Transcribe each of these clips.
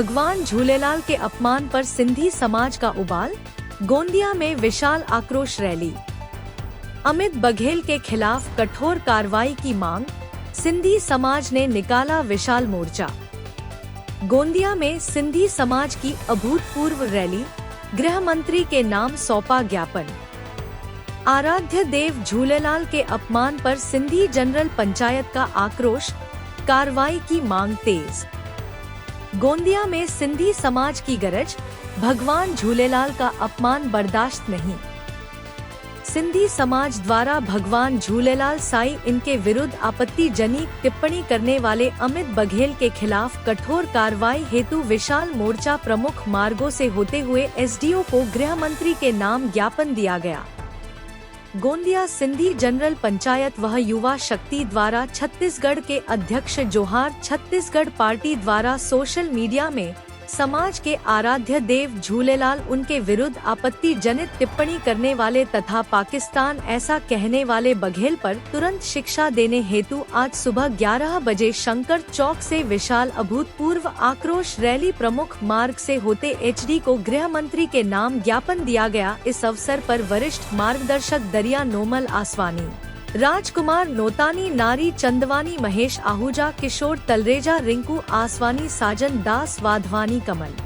भगवान झूलेलाल के अपमान पर सिंधी समाज का उबाल, गोंदिया में विशाल आक्रोश रैली। अमित बघेल के खिलाफ कठोर कार्रवाई की मांग, सिंधी समाज ने निकाला विशाल मोर्चा। गोंदिया में सिंधी समाज की अभूतपूर्व रैली, गृह मंत्री के नाम सौंपा ज्ञापन। आराध्य देव झूलेलाल के अपमान पर सिंधी जनरल पंचायत का आक्रोश, कार्रवाई की मांग तेज। गोंदिया में सिंधी समाज की गरज, भगवान झूलेलाल का अपमान बर्दाश्त नहीं। सिंधी समाज द्वारा भगवान झूलेलाल साईं इनके विरुद्ध आपत्तिजनक टिप्पणी करने वाले अमित बघेल के खिलाफ कठोर कार्रवाई हेतु विशाल मोर्चा प्रमुख मार्गों से होते हुए एसडीओ को गृह मंत्री के नाम ज्ञापन दिया गया। गोंदिया सिंधी जनरल पंचायत व युवा शक्ति द्वारा छत्तीसगढ़ के अध्यक्ष जोहार छत्तीसगढ़ पार्टी द्वारा सोशल मीडिया में समाज के आराध्य देव झूलेलाल उनके विरुद्ध आपत्तिजनक टिप्पणी करने वाले तथा पाकिस्तान ऐसा कहने वाले बघेल पर तुरंत शिक्षा देने हेतु आज सुबह 11 बजे शंकर चौक से विशाल अभूतपूर्व आक्रोश रैली प्रमुख मार्ग से होते एचडी को गृह मंत्री के नाम ज्ञापन दिया गया। इस अवसर पर वरिष्ठ मार्गदर्शक दरिया नोमल आसवानी, राजकुमार नोतानी, नारी चंदवानी, महेश आहूजा, किशोर तलरेजा, रिंकू आसवानी, साजन दास वाधवानी, कमल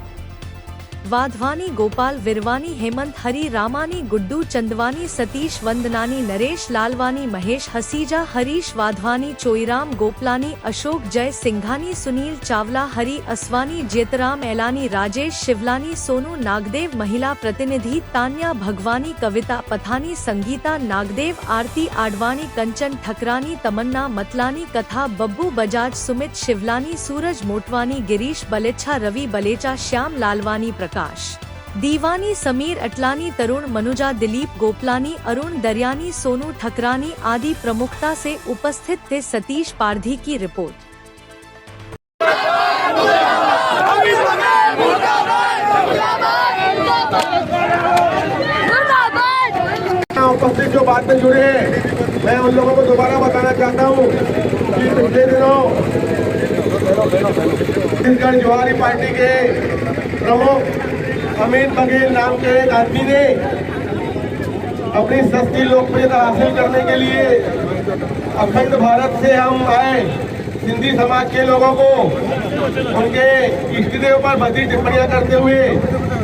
वाधवानी, गोपाल विरवानी, हेमंत हरी रामानी, गुड्डू चंदवानी, सतीश वंदनानी, नरेश लालवानी, महेश हसीजा, हरीश वाधवानी, चोईराम गोपलानी, अशोक जय सिंघानी, सुनील चावला, हरी असवानी, जेतराम एलानी, राजेश शिवलानी, सोनू नागदेव, महिला प्रतिनिधि तान्या भगवानी, कविता पथानी, संगीता नागदेव, आरती आडवाणी, कंचन ठकरानी, तमन्ना मतलानी, कथा बब्बू बजाज, सुमित शिवलानी, सूरज मोटवानी, गिरीश बलेच्छा, रवि बलेचा, श्याम लालवानी, प्रकाश दीवानी, समीर अटलानी, तरुण मनुजा, दिलीप गोपलानी, अरुण दरियानी, सोनू ठकरानी आदि प्रमुखता से उपस्थित थे। सतीश पारधी की रिपोर्ट। उपस्थित जो बात में जुड़े हैं, मैं उन लोगों को दोबारा बताना चाहता हूँ कि पिछले दिनों छत्तीसगढ़ जोहारी पार्टी के प्रमुख अमित बघेल नाम के एक आदमी ने अपनी सस्ती लोकप्रियता हासिल करने के लिए अखंड भारत से हम आए सिंधी समाज के लोगों को उनके इष्ट देव पर भद्दी टिप्पणियां करते हुए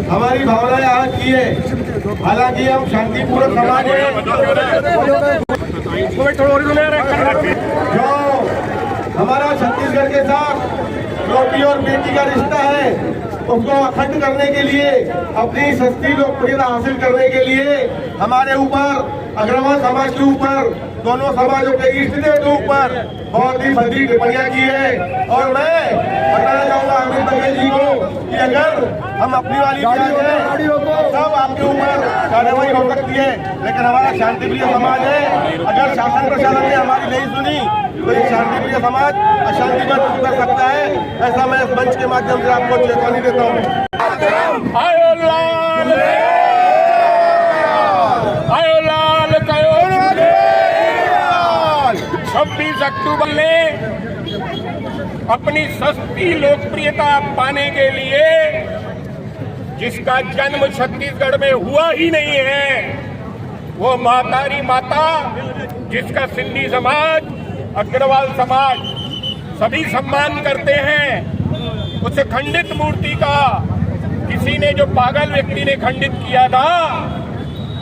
हमारी भावनाएं आहत की है। हालांकि हम शांतिपूर्वक समाज हैं, जो हमारा छत्तीसगढ़ के साथ रोटी और बेटी का रिश्ता है उसको अखंड करने के लिए, अपनी सस्ती लोकप्रियता हासिल करने के लिए हमारे ऊपर, अग्रवाल समाज के ऊपर, दोनों समाजों के इष्ट देव के ऊपर बहुत ही भद्दी टिप्पणियां की है। और मैं बताना चाहूंगा अमित बघेल जी को कि अगर हम अपनी वाली सब आपके ऊपर कार्रवाई हो सकती है, लेकिन हमारा शांतिप्रिय समाज है। अगर शासन प्रशासन ने हमारी नहीं सुनी तो ये शांतिप्रिय समाज अशांति में दूर कर सकता है। ऐसा मैं इस मंच के माध्यम से आपको चेतावनी देता हूँ। 26 अक्टूबर ने अपनी सस्ती लोकप्रियता पाने के लिए, जिसका जन्म छत्तीसगढ़ में हुआ ही नहीं है, वो मातारी माता जिसका सिंधी समाज, अग्रवाल समाज सभी सम्मान करते हैं, उस खंडित मूर्ति का किसी ने, जो पागल व्यक्ति ने खंडित किया था,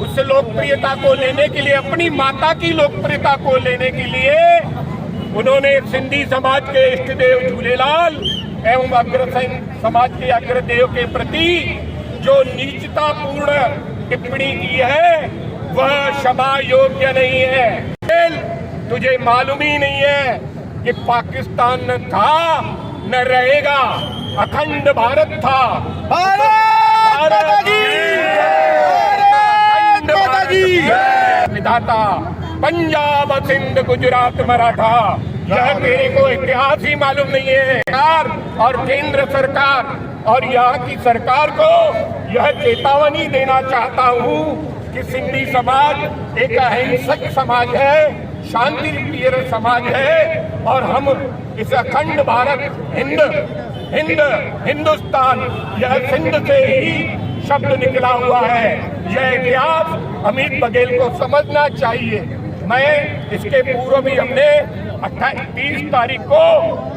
उस लोकप्रियता को लेने के लिए, अपनी माता की लोकप्रियता को लेने के लिए उन्होंने सिंधी समाज के इष्ट देव झूलेलाल एवं अग्र समाज के अग्रदेव के प्रति जो नीचतापूर्ण टिप्पणी की है वह क्षमा योग्य नहीं है। तुझे मालूम ही नहीं है कि पाकिस्तान न था न रहेगा, अखंड भारत था। विधाता पंजाब, सिंध, गुजरात, मराठा, यह तेरे को इतिहास ही मालूम नहीं है। सरकार और केंद्र सरकार और यहाँ की सरकार को यह चेतावनी देना चाहता हूँ कि सिंधी समाज एक अहिंसक समाज है, शांति प्रिय समाज है और हम इस अखंड भारत हिंदुस्तान यह सिंध से ही शब्द निकला हुआ है। यह इतिहास अमित बघेल को समझना चाहिए। मैं इसके पूर्व भी हमने 30 तारीख को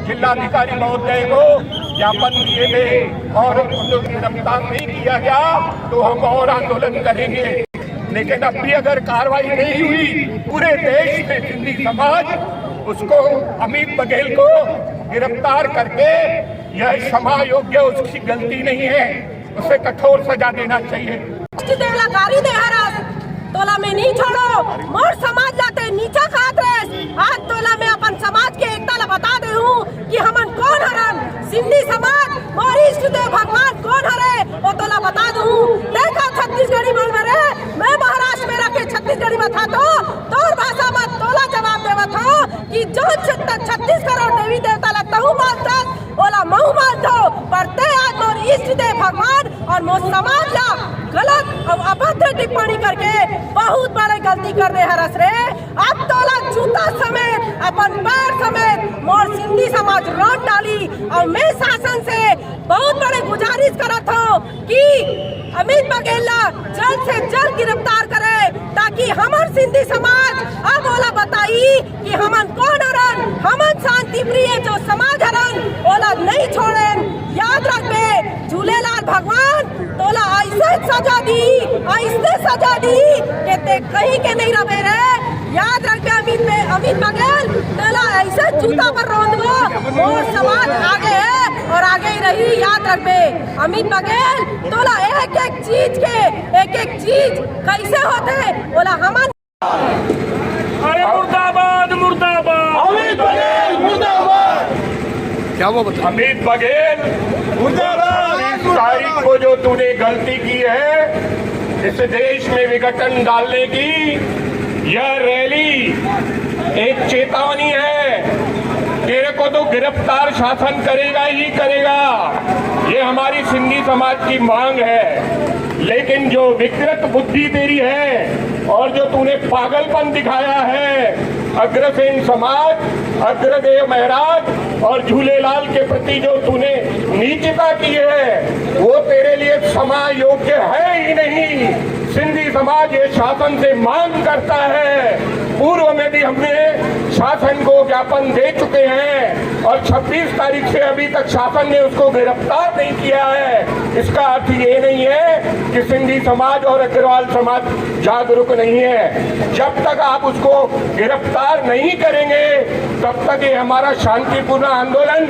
जिलाधिकारी महोदय को ज्ञापन दिए थे और उनको गिरफ्तार नहीं किया गया तो हम और आंदोलन करेंगे। लेकिन अब भी अगर कार्रवाई नहीं हुई, पूरे देश में सिंधी समाज उसको अमित बघेल को गिरफ्तार करके, यह क्षमा योग्य उसकी गलती नहीं है, उसे कठोर सजा देना चाहिए। तोला में नहीं छोड़ो, मोर समाज लाते नीचा खात रहे। आज तोला में अपन समाज के एकता ला बता दे हूँ कि हमन कौन हरन, सिंधी समाज मोर इष्ट देव भगवान कौन हरे वो तोला बता दूँ। देखा छत्तीसगढ़ी बोल मरे, मैं महाराष्ट्र में रखे छत्तीसगढ़ी में था तो तोर भाषा में तोला जवाब देवत हो कि जो 36 करोड़ देवी देवता लगता हूँ मानता ओला महू मानता पर ते आज मोर इष्ट देव भगवान और मोर समाज ला गलत और अभद्र टिप्पणी करके बहुत बड़े गलती कर रहे हरस रे। अब तोला जूता समेत अपन पैर समेत मोर सिंधी समाज रोड डाली और मैं शासन से बहुत बड़े गुजारिश करत हूँ कि अमित बघेल जल्द से जल्द गिरफ्तार करे ताकि हमार सिंधी समाज अब ओला बताई कि हमन कौन हरन, हमन शांति प्रिय जो समाज हरन ओला नहीं छोड़ेन। याद रखबे झूलेलाल भगवान तोला ऐसे सजा दी कि ते कहीं के नहीं रहे रे। याद रखबे अमित बघेल तोला ऐसे जूता पर रोंदबो, मोर समाज आगे है और आगे ही रही। याद रखबे अमित बघेल तोला एक एक चीज कैसे होते बोला हमन। अरे मुर्दाबाद मुर्दाबाद अमित बघेल मुर्दाबाद। क्या वो बता? अमित बघेल मुर्दाबाद। 30 तारीख को जो तूने गलती की है इस देश में विघटन डालने की, यह रैली एक चेतावनी है। तेरे को तो गिरफ्तार शासन करेगा ही करेगा, ये हमारी सिंधी समाज की मांग है। लेकिन जो विकृत बुद्धि तेरी है और जो तूने पागलपन दिखाया है, अग्रसेन समाज, अग्रदेव महाराज और झूलेलाल के प्रति जो तूने नीचता की है, वो तेरे लिए क्षमा योग्य है ही नहीं। सिंधी समाज ये शासन से मांग करता है। पूर्व में भी हमने शासन को ज्ञापन दे चुके हैं और 26 तारीख से अभी तक शासन ने उसको गिरफ्तार नहीं किया है। इसका अर्थ ये नहीं है कि सिंधी समाज और अग्रवाल समाज जागरूक नहीं है। जब तक आप उसको गिरफ्तार नहीं करेंगे तब तक ये हमारा शांतिपूर्ण आंदोलन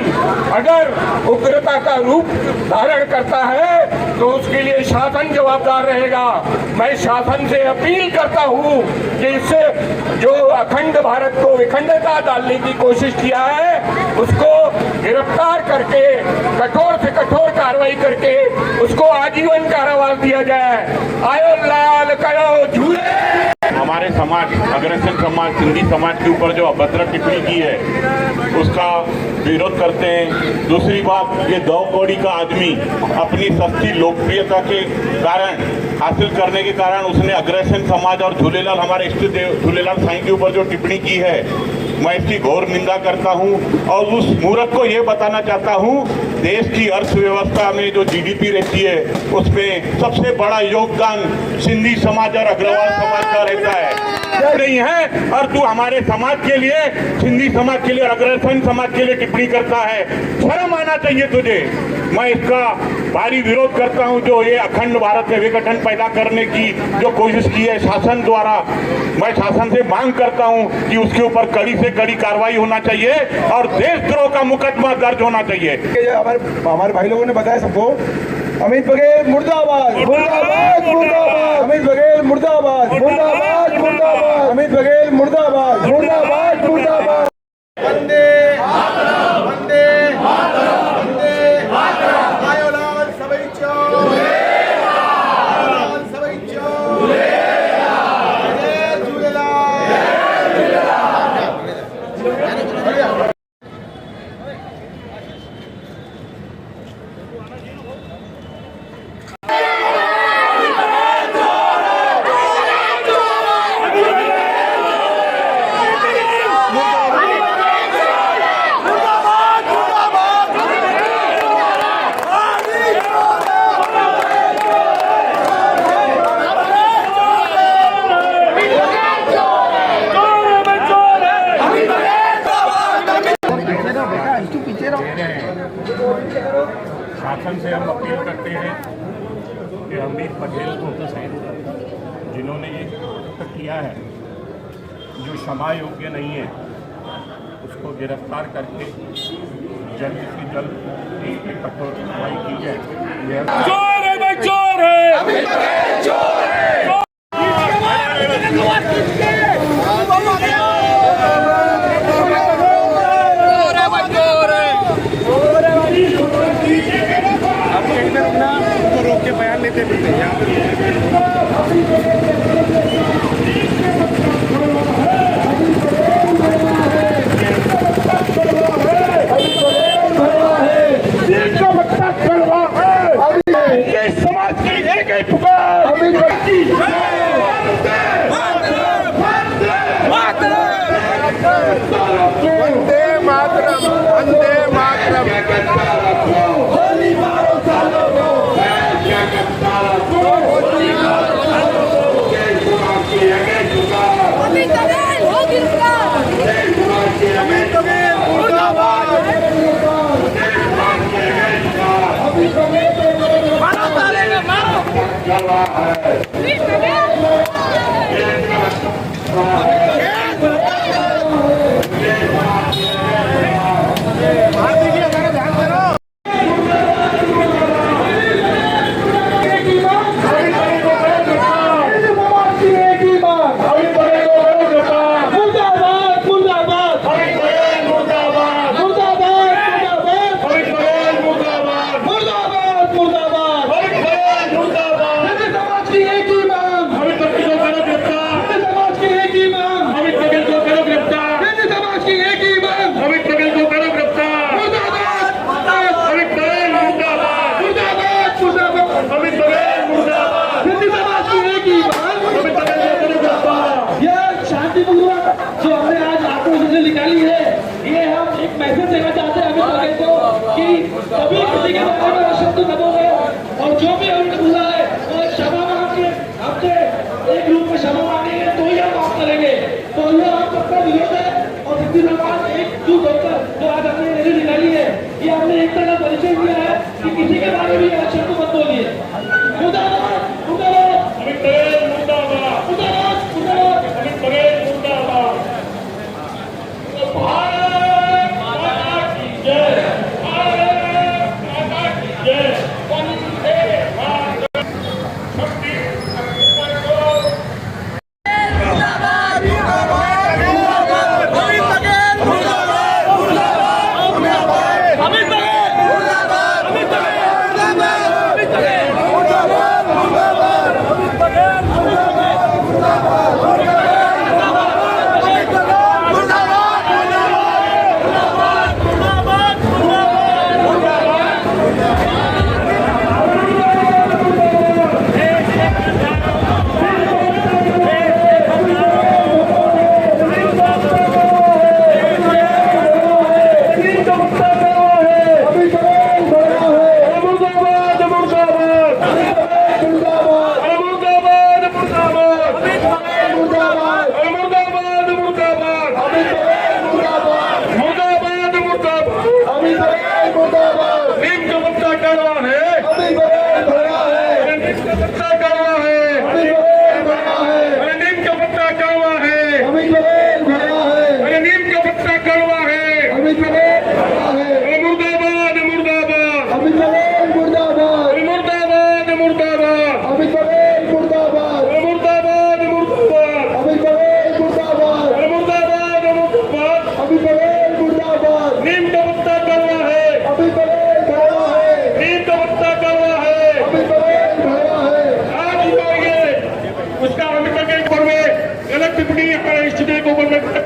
अगर उग्रता का रूप धारण करता है तो उसके लिए शासन जवाबदार रहेगा। मैं शासन से अपील करता हूँ कि इससे जो अखंड भारत को विखंडता डालने की कोशिश किया है उसको गिरफ्तार करके कठोर से कठोर कार्रवाई करके उसको आजीवन कारावास दिया जाए। आयो लाल करो झूले। हमारे समाज, अग्रसेन समाज, सिंधी समाज के ऊपर जो अभद्र टिप्पणी की है उसका विरोध करते हैं। दूसरी बात, ये 2 कौड़ी का आदमी अपनी सस्ती लोकप्रियता के कारण हासिल करने के कारण उसने अग्रसेन समाज और झूलेलाल, हमारे इष्ट देव झूलेलाल साईं के ऊपर जो टिप्पणी की है, मैं इसकी घोर निंदा करता हूं और उस मूर्ख को ये बताना चाहता हूं, देश की अर्थव्यवस्था में जो जीडीपी रहती है उसमें सबसे बड़ा योगदान सिंधी समाज और अग्रवाल समाज का रहता है नहीं है। और तू हमारे समाज के लिए, सिंधी समाज के लिए और अग्रसेन समाज के लिए टिप्पणी करता है, शर्म आना चाहिए तुझे। मैं इसका भारी विरोध करता हूं जो ये अखंड भारत में विघटन पैदा करने की जो कोशिश की है शासन द्वारा। मैं शासन से मांग करता हूं कि उसके ऊपर कड़ी से कड़ी कार्रवाई होना चाहिए और देशद्रोह का मुकदमा दर्ज होना चाहिए। हमारे भाई लोगों ने बताया सबको, अमित बघेल मुर्दाबाद मुर्दाबाद मुर्दाबाद, अमित बघेल मुर्दाबाद मुर्दाबाद मुर्दाबाद, अमित बघेल मुर्दाबाद मुर्दाबाद मुर्दाबाद। वंदे वंदे वंदे आयो लाल सवैचो, लाल सवैचो, जय झूलेलाल। क्षमा योग्य नहीं है उसको गिरफ्तार करके जल्द से जल्द इस पे कठोर कार्रवाई की जाए। चोर है भाई, चोर है, चोर है। रोक के बयान लेते फिरते यहाँ पे समाज की एक ही पुकार, वंदे मातरम, वंदे मातरम। जो हमने आज आक्रोश से निकाली है, ये हम एक मैसेज देना चाहते हैं अमित बघेल को कि कभी किसी के बारे में शब्द न बोले और जो भी हमने बोला है वो क्षमा मांगे, हमसे एक रूप में क्षमा मांगेंगे तो ही हम बात करेंगे। तो ये हम सबका विरोध है और सिद्धि समाज एकजुट होकर जो आज हमने रैली निकाली है, ये हमने एक तरह परिचय दिया है कि किसी के बारे में ये शब्द मत बोलिए। मुर्दाबाद, मुर्दाबाद, अमित बघेल मुर्दाबाद, मुर्दाबाद, मुर्दाबाद, अमित बघेल मुर्दाबाद। भारत माता की जय, भारत माता की जय, वंदे मातरम।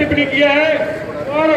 टिप्पणी किया है और